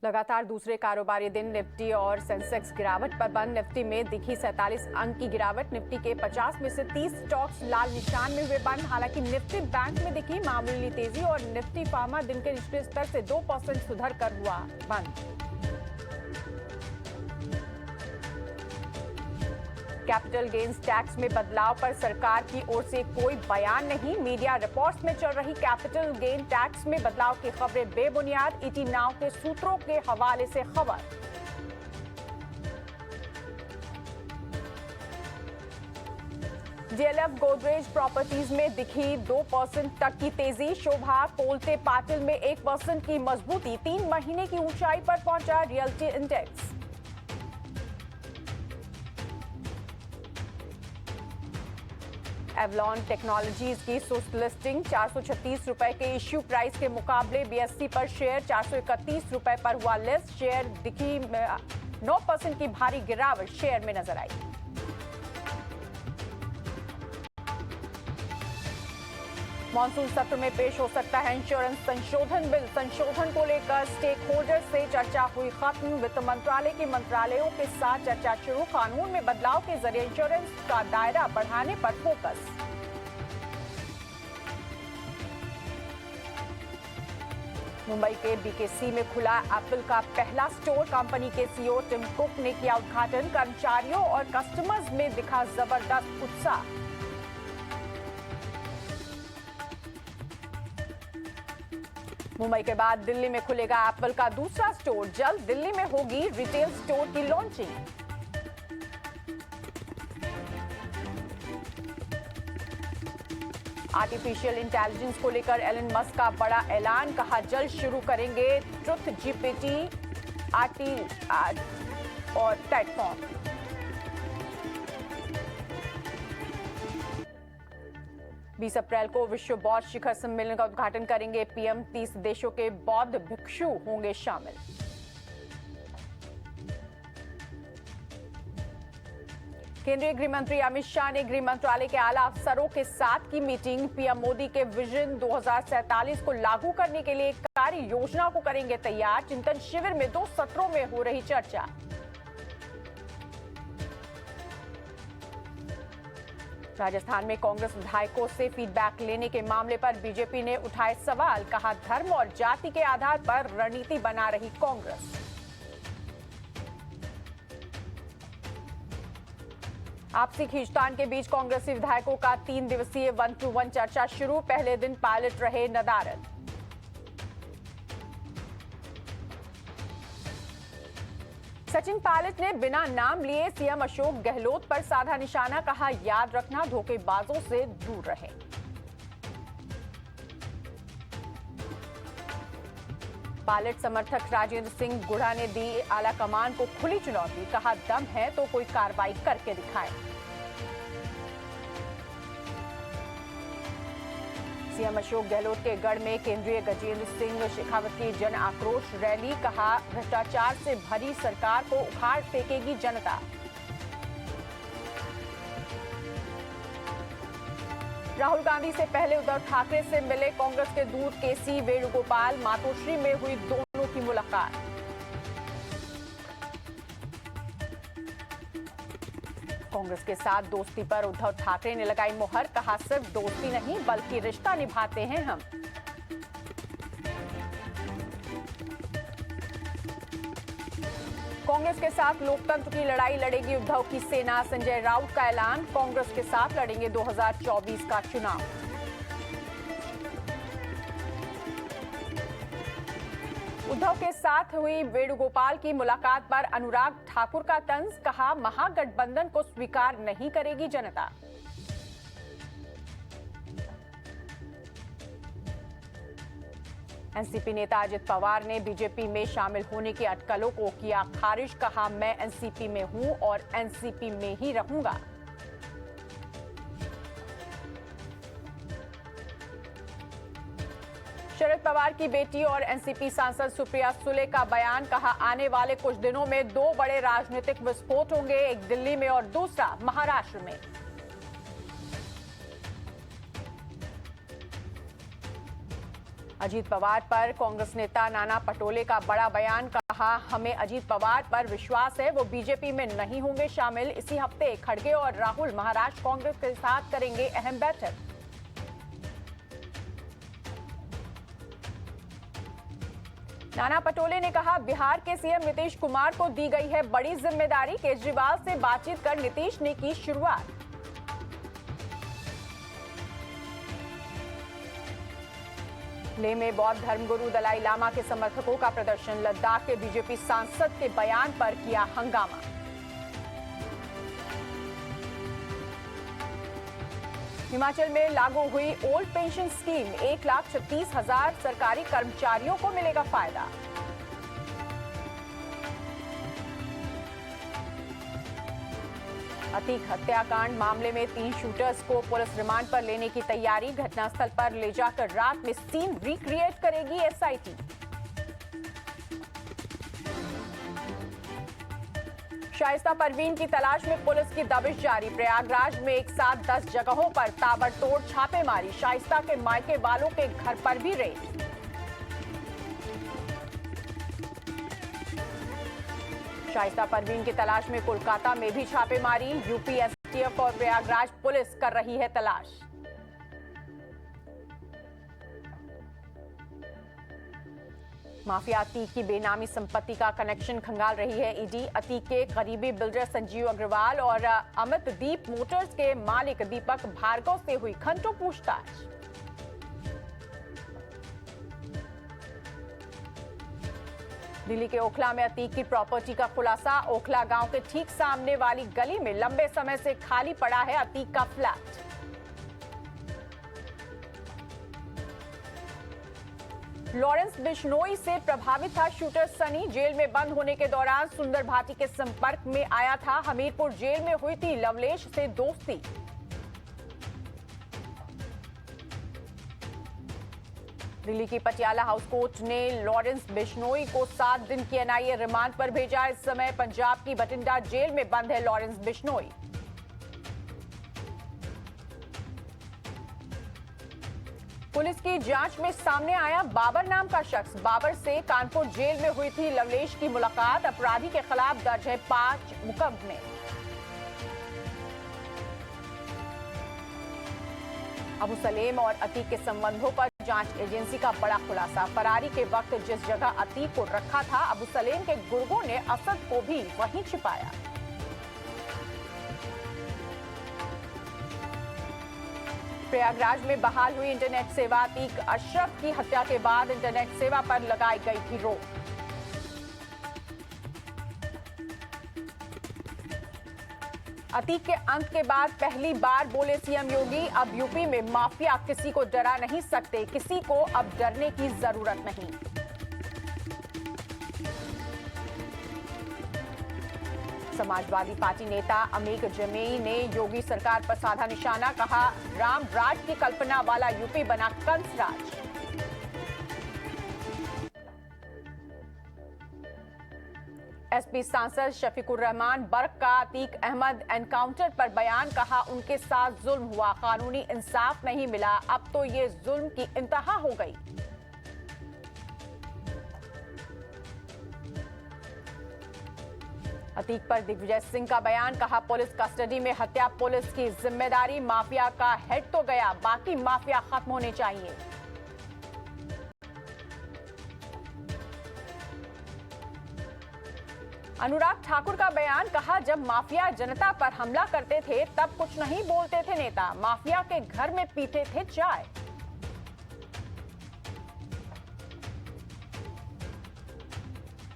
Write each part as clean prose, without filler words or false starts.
लगातार दूसरे कारोबारी दिन निफ्टी और सेंसेक्स गिरावट पर बंद। निफ्टी में दिखी 47 अंक की गिरावट। निफ्टी के 50 में से 30 स्टॉक्स लाल निशान में हुए बंद। हालांकि निफ्टी बैंक में दिखी मामूली तेजी और निफ्टी फार्मा दिन के निचले स्तर से 2% सुधर कर हुआ बंद। कैपिटल गेन्स टैक्स में बदलाव पर सरकार की ओर से कोई बयान नहीं। मीडिया रिपोर्ट्स में चल रही कैपिटल गेन टैक्स में बदलाव की खबरें बेबुनियाद। ईटी नाउ के सूत्रों के हवाले से खबर। डीएलएफ गोदरेज प्रॉपर्टीज में दिखी 2% तक की तेजी। शोभा कोलते पाटिल में 1% की मजबूती। 3 महीने की ऊंचाई पर पहुंचा रियल्टी इंडेक्स। एवलॉन टेक्नोलॉजीज की सुस्त लिस्टिंग। 436 रुपए के इश्यू प्राइस के मुकाबले बीएसई पर शेयर 431 रुपए पर हुआ लिस्ट। शेयर दिखी 9% की भारी गिरावट शेयर में नजर आई। मॉनसून सत्र में पेश हो सकता है इंश्योरेंस संशोधन बिल। संशोधन को लेकर स्टेक होल्डर से चर्चा हुई खत्म। वित्त मंत्रालय के मंत्रालयों के साथ चर्चा शुरू। कानून में बदलाव के जरिए इंश्योरेंस का दायरा बढ़ाने पर फोकस। मुंबई के बीकेसी में खुला एप्पल का पहला स्टोर। कंपनी के सीईओ टिम कुक ने किया उद्घाटन। कर्मचारियों और कस्टमर्स में दिखा जबरदस्त उत्साह। मुंबई के बाद दिल्ली में खुलेगा एप्पल का दूसरा स्टोर। जल्द दिल्ली में होगी रिटेल स्टोर की लॉन्चिंग। आर्टिफिशियल इंटेलिजेंस को लेकर एलन मस्क का बड़ा ऐलान। कहा जल्द शुरू करेंगे ट्रुथ जीपीटी आरटी और प्लेटफॉर्म। बीस अप्रैल को विश्व बौद्ध शिखर सम्मेलन का उद्घाटन करेंगे पीएम। 30 देशों के बौद्ध भिक्षु होंगे शामिल। केंद्रीय गृह मंत्री अमित शाह ने गृह मंत्रालय के आला अफसरों के साथ की मीटिंग। पीएम मोदी के विजन 2047 को लागू करने के लिए कार्य योजना को करेंगे तैयार। चिंतन शिविर में 2 सत्रों में हो रही चर्चा। राजस्थान में कांग्रेस विधायकों से फीडबैक लेने के मामले पर बीजेपी ने उठाए सवाल। कहा धर्म और जाति के आधार पर रणनीति बना रही कांग्रेस। आपसी खींचतान के बीच कांग्रेसी विधायकों का 3 दिवसीय 1-to-1 चर्चा शुरू। पहले दिन पायलट रहे नदारद। सचिन पायलट ने बिना नाम लिए सीएम अशोक गहलोत पर साधा निशाना। कहा याद रखना धोखेबाजों से दूर रहे। पायलट समर्थक राजेंद्र सिंह गुढ़ा ने दी आला कमान को खुली चुनौती। कहा दम है तो कोई कार्रवाई करके दिखाए। सीएम अशोक गहलोत के गढ़ में केंद्रीय गजेंद्र सिंह शेखावत की जन आक्रोश रैली। कहा भ्रष्टाचार से भरी सरकार को उखाड़ फेंकेगी जनता। राहुल गांधी से पहले उद्धव ठाकरे से मिले कांग्रेस के दूत केसी वेणुगोपाल। मातोश्री में हुई दोनों की मुलाकात। कांग्रेस के साथ दोस्ती पर उद्धव ठाकरे ने लगाई मुहर। कहा सिर्फ दोस्ती नहीं बल्कि रिश्ता निभाते हैं हम। कांग्रेस के साथ लोकतंत्र की लड़ाई लड़ेगी उद्धव की सेना। संजय राउत का ऐलान। कांग्रेस के साथ लड़ेंगे 2024 का चुनाव। उद्धव के साथ हुई वेणुगोपाल की मुलाकात पर अनुराग ठाकुर का तंज। कहा महागठबंधन को स्वीकार नहीं करेगी जनता। एनसीपी नेता अजित पवार ने बीजेपी में शामिल होने की अटकलों को किया खारिज। कहा मैं एनसीपी में हूं और एनसीपी में ही रहूंगा। शरद पवार की बेटी और एनसीपी सांसद सुप्रिया सुले का बयान। कहा आने वाले कुछ दिनों में 2 बड़े राजनीतिक विस्फोट होंगे, एक दिल्ली में और दूसरा महाराष्ट्र में। अजीत पवार पर कांग्रेस नेता नाना पटोले का बड़ा बयान। कहा, हमें अजीत पवार पर विश्वास है, वो बीजेपी में नहीं होंगे शामिल। इसी हफ्ते खड़गे और राहुल महाराष्ट्र कांग्रेस के साथ करेंगे अहम बैठक। नाना पटोले ने कहा, बिहार के सीएम नीतीश कुमार को दी गई है बड़ी जिम्मेदारी। केजरीवाल से बातचीत कर नीतीश ने की शुरुआत। लेह में बौद्ध धर्मगुरु दलाई लामा के समर्थकों का प्रदर्शन। लद्दाख के बीजेपी सांसद के बयान पर किया हंगामा। हिमाचल में लागू हुई ओल्ड पेंशन स्कीम, 1,36,000 सरकारी कर्मचारियों को मिलेगा फायदा। अतीक हत्याकांड मामले में 3 शूटर्स को पुलिस रिमांड पर लेने की तैयारी। घटनास्थल पर ले जाकर रात में सीन रिक्रिएट करेगी एसआईटी। शाइस्ता परवीन की तलाश में पुलिस की दबिश जारी। प्रयागराज में एक साथ 10 जगहों पर ताबड़तोड़ छापेमारी। शाइस्ता के मायके वालों के घर पर भी रेड। शाइस्ता परवीन की तलाश में कोलकाता में भी छापेमारी। यूपी एसटीएफ और प्रयागराज पुलिस कर रही है तलाश। माफिया अतीक की बेनामी संपत्ति का कनेक्शन खंगाल रही है ईडी। अतीक के करीबी बिल्डर संजीव अग्रवाल और अमित दीप मोटर्स के मालिक दीपक भार्गव से हुई घंटों पूछताछ। दिल्ली के ओखला में अतीक की प्रॉपर्टी का खुलासा। ओखला गांव के ठीक सामने वाली गली में लंबे समय से खाली पड़ा है अतीक का फ्लैट। लॉरेंस बिश्नोई से प्रभावित था शूटर सनी। जेल में बंद होने के दौरान सुंदर भाटी के संपर्क में आया था। हमीरपुर जेल में हुई थी लवलेश से दोस्ती। दिल्ली की पटियाला हाउस कोर्ट ने लॉरेंस बिश्नोई को 7 दिन की एनआईए रिमांड पर भेजा। इस समय पंजाब की बठिंडा जेल में बंद है लॉरेंस बिश्नोई। पुलिस की जांच में सामने आया बाबर नाम का शख्स। बाबर से कानपुर जेल में हुई थी लवलेश की मुलाकात। अपराधी के खिलाफ दर्ज है 5 मुकदमे। अबू सलेम और अतीक के संबंधों पर जांच एजेंसी का बड़ा खुलासा। फरारी के वक्त जिस जगह अतीक को रखा था, अबू सलेम के गुर्गों ने असद को भी वहीं छिपाया। प्रयागराज में बहाल हुई इंटरनेट सेवा। अतीक अशरफ की हत्या के बाद इंटरनेट सेवा पर लगाई गई थी रोक। अतीक के अंत के बाद पहली बार बोले सीएम योगी, अब यूपी में माफिया किसी को डरा नहीं सकते, किसी को अब डरने की जरूरत नहीं। समाजवादी पार्टी नेता अमीक जमेई ने योगी सरकार पर साधा निशाना। कहा, राम राज की कल्पना वाला यूपी बना कंस राज। एसपी सांसद शफीकुर रहमान बर्क का अतीक अहमद एनकाउंटर पर बयान। कहा, उनके साथ जुल्म हुआ, कानूनी इंसाफ नहीं मिला, अब तो ये जुल्म की इंतहा हो गई। अतीक पर दिग्विजय सिंह का बयान। कहा, पुलिस कस्टडी में हत्या पुलिस की जिम्मेदारी, माफिया का हेड तो गया, बाकी माफिया खत्म होने चाहिए। अनुराग ठाकुर का बयान। कहा, जब माफिया जनता पर हमला करते थे तब कुछ नहीं बोलते थे नेता, माफिया के घर में पीते थे चाय।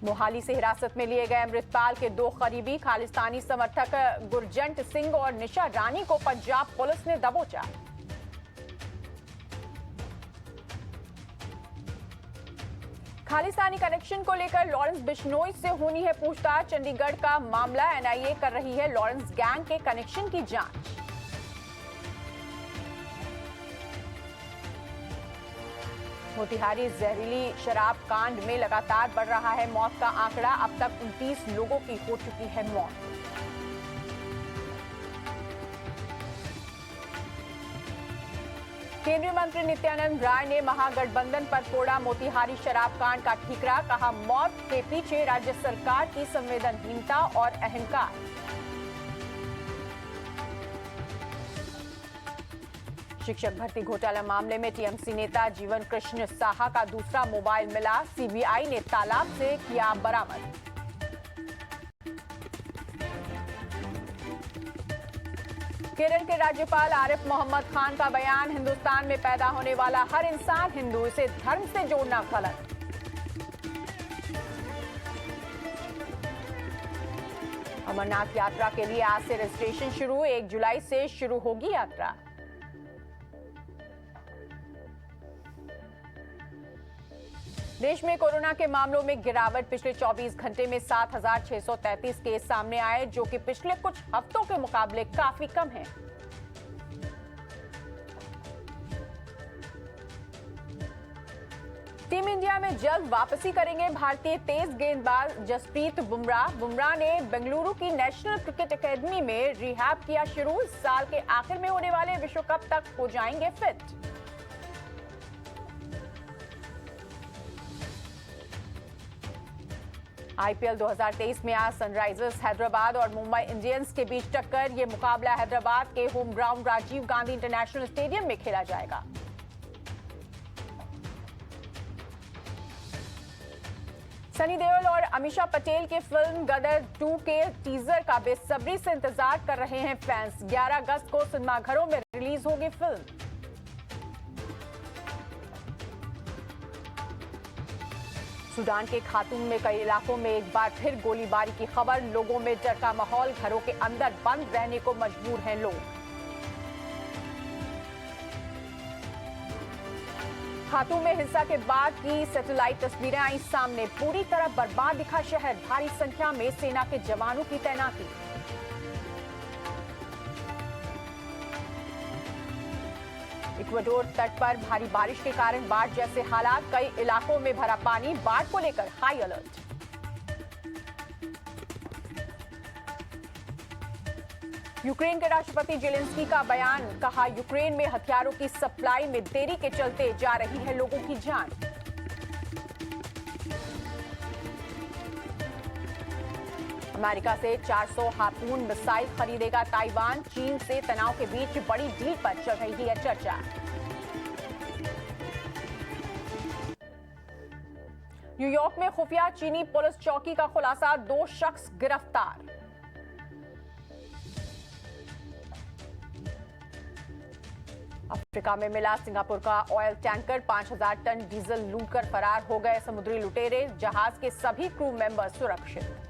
मोहाली से हिरासत में लिए गए अमृतपाल के 2 करीबी खालिस्तानी समर्थक गुरजंट सिंह और निशा रानी को पंजाब पुलिस ने दबोचा। खालिस्तानी कनेक्शन को लेकर लॉरेंस बिश्नोई से होनी है पूछताछ। चंडीगढ़ का मामला एनआईए कर रही है लॉरेंस गैंग के कनेक्शन की जांच। मोतिहारी जहरीली शराब कांड में लगातार बढ़ रहा है मौत का आंकड़ा। अब तक 29 लोगों की हो चुकी है मौत। केंद्रीय मंत्री नित्यानंद राय ने महागठबंधन पर फोड़ा मोतिहारी शराब कांड का ठीकरा। कहा, मौत के पीछे राज्य सरकार की संवेदनहीनता और अहंकार। शिक्षक भर्ती घोटाला मामले में टीएमसी नेता जीवन कृष्ण साहा का दूसरा मोबाइल मिला। सीबीआई ने तालाब से किया बरामद। केरल के राज्यपाल आरिफ मोहम्मद खान का बयान, हिंदुस्तान में पैदा होने वाला हर इंसान हिंदू, इसे धर्म से जोड़ना गलत। अमरनाथ यात्रा के लिए आज से रजिस्ट्रेशन शुरू, 1 जुलाई से शुरू होगी यात्रा। देश में कोरोना के मामलों में गिरावट, पिछले 24 घंटे में 7,633 केस सामने आए, जो कि पिछले कुछ हफ्तों के मुकाबले काफी कम है। टीम इंडिया में जल्द वापसी करेंगे भारतीय तेज गेंदबाज जसप्रीत बुमराह। बुमराह ने बेंगलुरु की नेशनल क्रिकेट एकेडमी में रिहैब किया शुरू। इस साल के आखिर में होने वाले विश्व कप तक हो जाएंगे फिट। आईपीएल 2023 में आज सनराइजर्स हैदराबाद और मुंबई इंडियंस के बीच टक्कर। यह मुकाबला हैदराबाद के home ground Rajiv Gandhi international stadium में खेला जाएगा। सनी देओल और अमीषा पटेल की फिल्म गदर 2 के टीजर का बेसब्री से इंतजार कर रहे हैं फैंस। 11 अगस्त को सिनेमाघरों में रिलीज होगी फिल्म। सूडान के खार्तूम में कई इलाकों में एक बार फिर गोलीबारी की खबर। लोगों में डर का माहौल, घरों के अंदर बंद रहने को मजबूर हैं लोग। खार्तूम में हिंसा के बाद की सैटेलाइट तस्वीरें आई सामने। पूरी तरह बर्बाद दिखा शहर, भारी संख्या में सेना के जवानों की तैनाती। इक्वाडोर तट पर भारी बारिश के कारण बाढ़ जैसे हालात, कई इलाकों में भरा पानी। बाढ़ को लेकर हाई अलर्ट। यूक्रेन के राष्ट्रपति जेलेंस्की का बयान, कहा यूक्रेन में हथियारों की सप्लाई में देरी के चलते जा रही है लोगों की जान। अमेरिका से 400 हार्पून मिसाइल खरीदेगा ताइवान। चीन से तनाव के बीच बड़ी डील पर चल रही है चर्चा। न्यूयॉर्क में खुफिया चीनी पुलिस चौकी का खुलासा, 2 शख्स गिरफ्तार। अफ्रीका में मिला सिंगापुर का ऑयल टैंकर, 5,000 टन डीजल लूटकर फरार हो गए समुद्री लुटेरे। जहाज के सभी क्रू मेंबर सुरक्षित।